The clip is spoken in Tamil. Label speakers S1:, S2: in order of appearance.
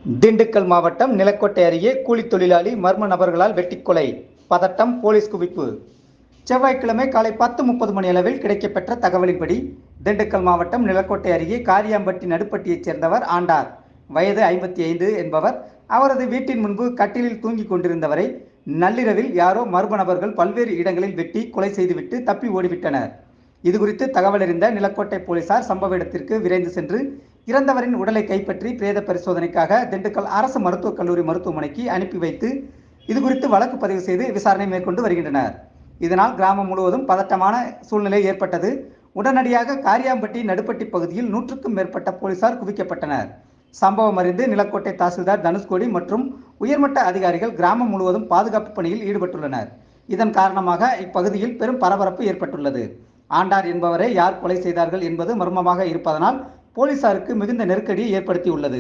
S1: திண்டுக்கல் மாவட்டம் நிலக்கோட்டை அருகே கூலித் தொழிலாளி மர்ம நபர்களால் வெட்டிக்கொலை. பதட்டம், போலீஸ் குவிப்பு. செவ்வாய்க்கிழமை காலை 10:30 மணி அளவில் கிடைக்கப்பெற்ற தகவலின்படி திண்டுக்கல் மாவட்டம் நிலக்கோட்டை அருகே காரியாம்பட்டி நடுப்பட்டியைச் சேர்ந்தவர் ஆண்டார், வயது 55 என்பவர். அவரது வீட்டின் முன்பு கட்டிலில் தூங்கிக் கொண்டிருந்தவரை நள்ளிரவில் யாரோ மர்ம நபர்கள் பல்வேறு இடங்களில் வெட்டி கொலை செய்துவிட்டு தப்பி ஓடிவிட்டனர். இதுகுறித்து தகவலறிந்த நிலக்கோட்டை போலீசார் சம்பவ இடத்திற்கு விரைந்து சென்று இறந்தவரின் உடலை கைப்பற்றி பிரேத பரிசோதனைக்காக திண்டுக்கல் அரசு மருத்துவக் கல்லூரி மருத்துவமனைக்கு அனுப்பி வைத்து இதுகுறித்து வழக்கு பதிவு செய்து விசாரணை மேற்கொண்டு வருகின்றனர். இதனால் கிராமம் முழுவதும் பதட்டமான சூழ்நிலை ஏற்பட்டது. உடனடியாக காரியாம்பட்டி நடுப்பட்டி பகுதியில் 100க்கும் மேற்பட்ட போலீசார் குவிக்கப்பட்டனர். சம்பவம் அறிந்து நிலக்கோட்டை தாசில்தார் தனுஷ்கோடி மற்றும் உயர்மட்ட அதிகாரிகள் கிராமம் முழுவதும் பாதுகாப்பு பணியில் ஈடுபட்டுள்ளனர். இதன் காரணமாக இப்பகுதியில் பெரும் பரபரப்பு ஏற்பட்டுள்ளது. ஆண்டார் என்பவரை யார் கொலை செய்தார்கள் என்பது மர்மமாக இருப்பதனால் போலீசாருக்கு மிகுந்த நெருக்கடியை ஏற்படுத்தியுள்ளது.